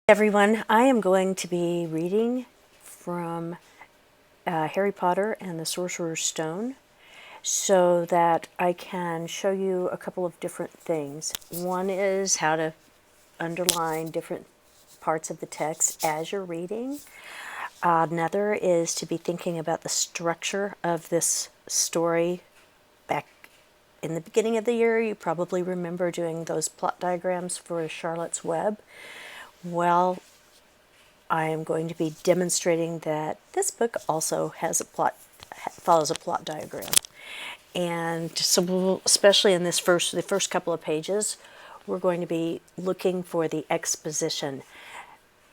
Everyone, I am going to be reading from Harry Potter and the Sorcerer's Stone so that I can show you a couple of different things. One is how to underline different parts of the text as you're reading. Another is to be thinking about the structure of this story. Back in the beginning of the year, you probably remember doing those plot diagrams for Charlotte's Web. Well, I am going to be demonstrating that this book also has follows a plot diagram. And so especially in the first couple of pages, we're going to be looking for the exposition.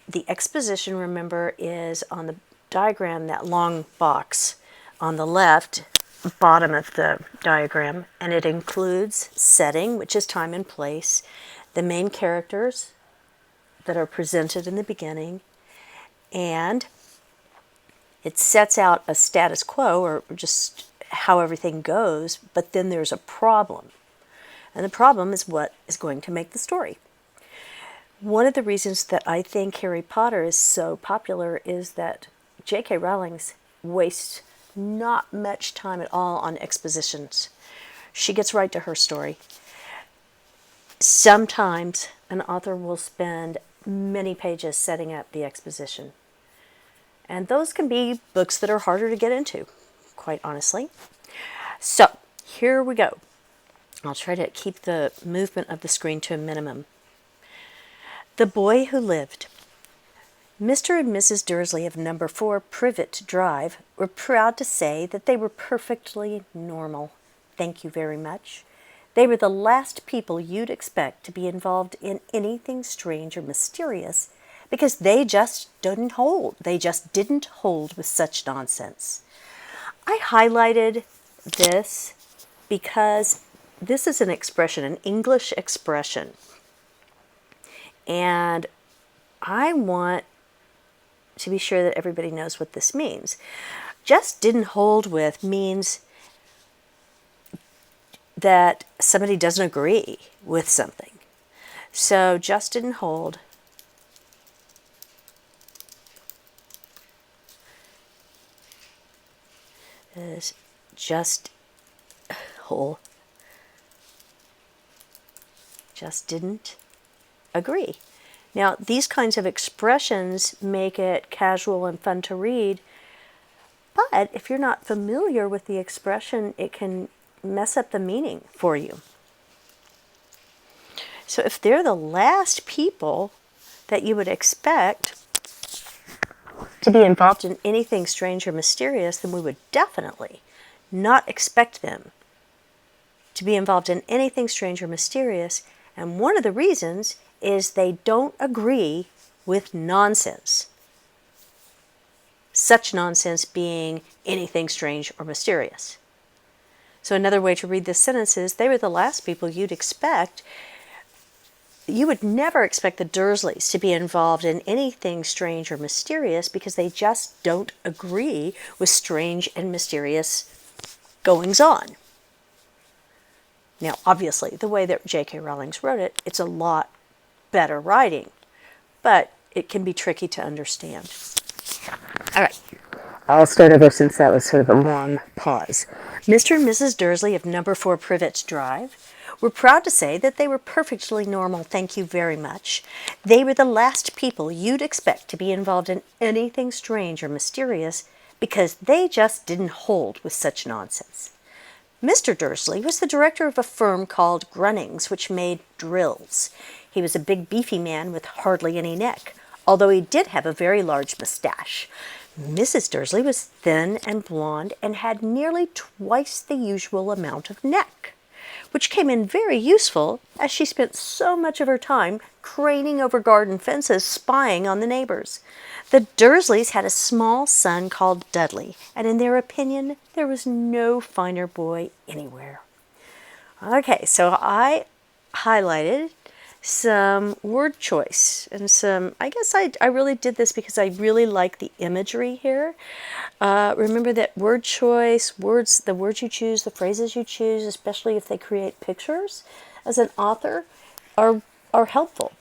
The exposition, remember, is on the diagram, that long box on the left bottom of the diagram, and it includes setting, which is time and place, the main characters that are presented in the beginning, and it sets out a status quo, or just how everything goes, but then there's a problem. And the problem is what is going to make the story. One of the reasons that I think Harry Potter is so popular is that J.K. Rowling wastes not much time at all on expositions. She gets right to her story. Sometimes an author will spend many pages setting up the exposition. And those can be books that are harder to get into, quite honestly. So, here we go. I'll try to keep the movement of the screen to a minimum. The Boy Who Lived. Mr. and Mrs. Dursley of number 4 Privet Drive were proud to say that they were perfectly normal. Thank you very much. They were the last people you'd expect to be involved in anything strange or mysterious, because they just didn't hold. They just didn't hold with such nonsense. I highlighted this because this is an expression, an English expression. And I want to be sure that everybody knows what this means. Just didn't hold with means that somebody doesn't agree with something. So just didn't hold is just whole. Just didn't agree. Now, these kinds of expressions make it casual and fun to read, but if you're not familiar with the expression, it can mess up the meaning for you. So if they're the last people that you would expect to be involved in anything strange or mysterious, then we would definitely not expect them to be involved in anything strange or mysterious. And one of the reasons is they don't agree with nonsense. Such nonsense being anything strange or mysterious. So another way to read this sentence is, they were the last people you'd expect. You would never expect the Dursleys to be involved in anything strange or mysterious because they just don't agree with strange and mysterious goings on. Now, obviously, the way that J.K. Rowling wrote it, it's a lot better writing, but it can be tricky to understand. All right. I'll start over since that was sort of a long pause. Mr. and Mrs. Dursley of number 4 Privet Drive were proud to say that they were perfectly normal, thank you very much. They were the last people you'd expect to be involved in anything strange or mysterious because they just didn't hold with such nonsense. Mr. Dursley was the director of a firm called Grunnings, which made drills. He was a big, beefy man with hardly any neck, although he did have a very large mustache. Mrs. Dursley was thin and blonde and had nearly twice the usual amount of neck, which came in very useful as she spent so much of her time craning over garden fences spying on the neighbors. The Dursleys had a small son called Dudley, and in their opinion, there was no finer boy anywhere. Okay, so I highlighted some word choice and some, I guess I really did this because I really like the imagery here. Remember that word choice, the words you choose, the phrases you choose, especially if they create pictures as an author, are helpful.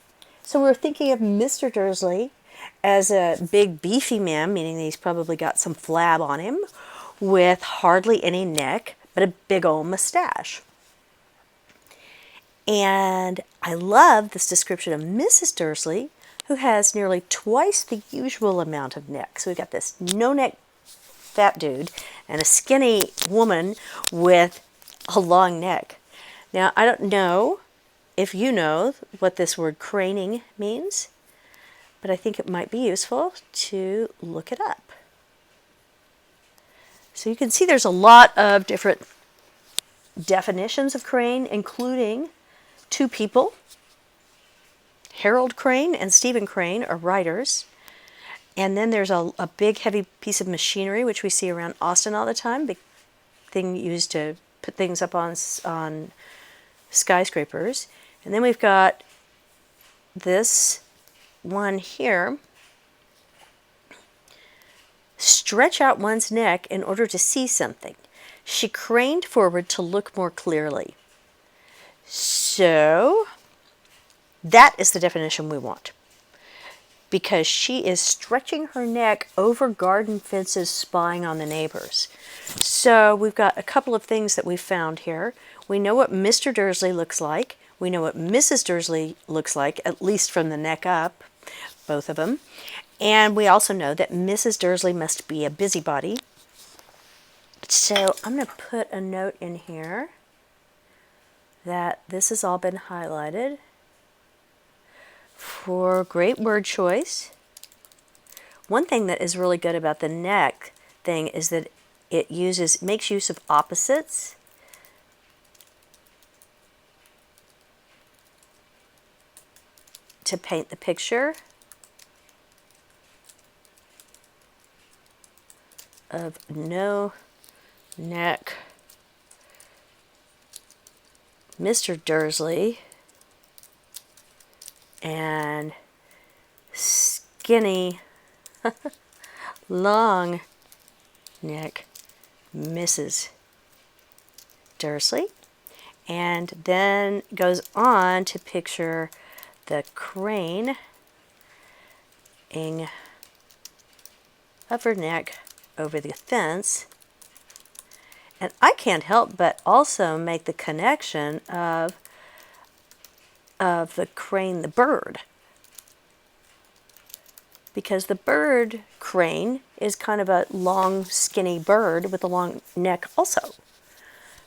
So we're thinking of Mr. Dursley as a big beefy man, meaning that he's probably got some flab on him, with hardly any neck, but a big old mustache. And I love this description of Mrs. Dursley, who has nearly twice the usual amount of neck. So we've got this no-neck fat dude and a skinny woman with a long neck. Now, I don't know if you know what this word craning means, but I think it might be useful to look it up. So you can see there's a lot of different definitions of crane, including two people. Harold Crane and Stephen Crane are writers. And then there's a big, heavy piece of machinery, which we see around Austin all the time, big thing used to put things up on skyscrapers. And then we've got this one here. Stretch out one's neck in order to see something. She craned forward to look more clearly. So that is the definition we want, because she is stretching her neck over garden fences, spying on the neighbors. So we've got a couple of things that we found here. We know what Mr. Dursley looks like. We know what Mrs. Dursley looks like, at least from the neck up, both of them. And we also know that Mrs. Dursley must be a busybody. So I'm going to put a note in here that this has all been highlighted for great word choice. One thing that is really good about the neck thing is that it makes use of opposites. To paint the picture of no neck Mr. Dursley and skinny long neck Mrs. Dursley, and then goes on to picture the craning of her neck over the fence. And I can't help but also make the connection of the crane, the bird. Because the bird crane is kind of a long, skinny bird with a long neck also.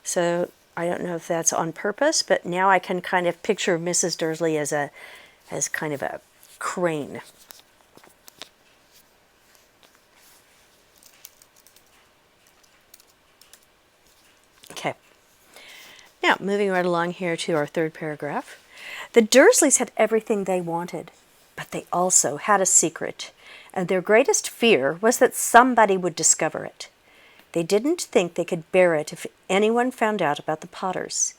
So I don't know if that's on purpose, but now I can kind of picture Mrs. Dursley as kind of a crane. Okay. Now, moving right along here to our third paragraph. The Dursleys had everything they wanted, but they also had a secret, and their greatest fear was that somebody would discover it. They didn't think they could bear it if anyone found out about the Potters.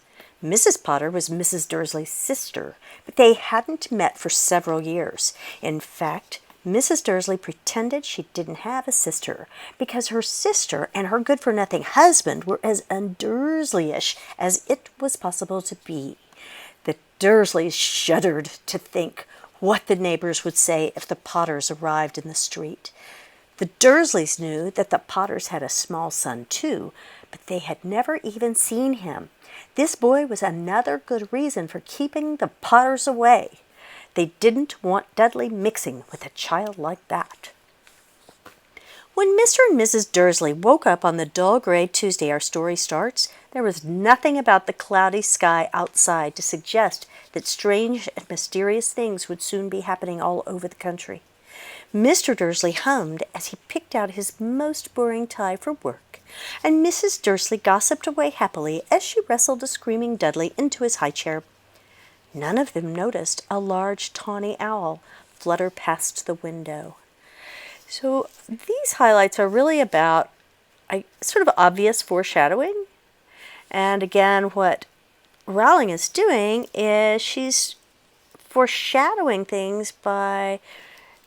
Mrs. Potter was Mrs. Dursley's sister, but they hadn't met for several years. In fact, Mrs. Dursley pretended she didn't have a sister because her sister and her good-for-nothing husband were as un-Dursleyish as it was possible to be. The Dursleys shuddered to think what the neighbors would say if the Potters arrived in the street. The Dursleys knew that the Potters had a small son too, but they had never even seen him. This boy was another good reason for keeping the Potters away. They didn't want Dudley mixing with a child like that. When Mr. and Mrs. Dursley woke up on the dull gray Tuesday our story starts, there was nothing about the cloudy sky outside to suggest that strange and mysterious things would soon be happening all over the country. Mr. Dursley hummed as he picked out his most boring tie for work, and Mrs. Dursley gossiped away happily as she wrestled a screaming Dudley into his high chair. None of them noticed a large tawny owl flutter past the window. So these highlights are really about sort of obvious foreshadowing. And again, what Rowling is doing is she's foreshadowing things by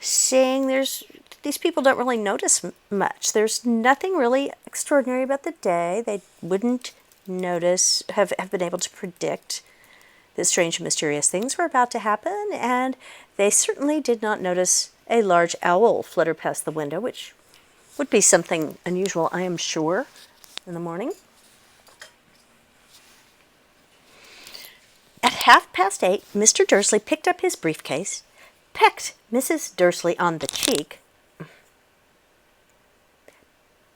saying these people don't really notice much. There's nothing really extraordinary about the day. They wouldn't notice, have been able to predict strange and mysterious things were about to happen, and they certainly did not notice a large owl flutter past the window, which would be something unusual, I am sure, in the morning. At 8:30, Mr. Dursley picked up his briefcase, pecked Mrs. Dursley on the cheek.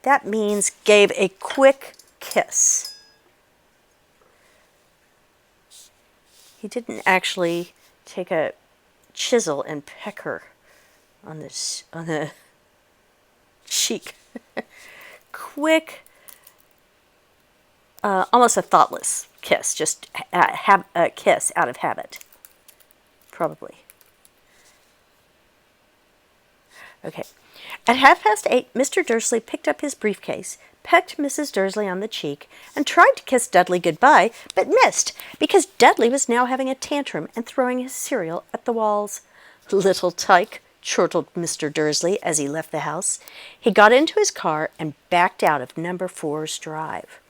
That means gave a quick kiss. He didn't actually take a chisel and peck her on the cheek. Quick, almost a thoughtless kiss, just a kiss out of habit, probably. Okay. At 8:30, Mr. Dursley picked up his briefcase, pecked Mrs. Dursley on the cheek, and tried to kiss Dudley goodbye, but missed, because Dudley was now having a tantrum and throwing his cereal at the walls. "Little tyke," chortled Mr. Dursley as he left the house. He got into his car and backed out of Number 4's drive.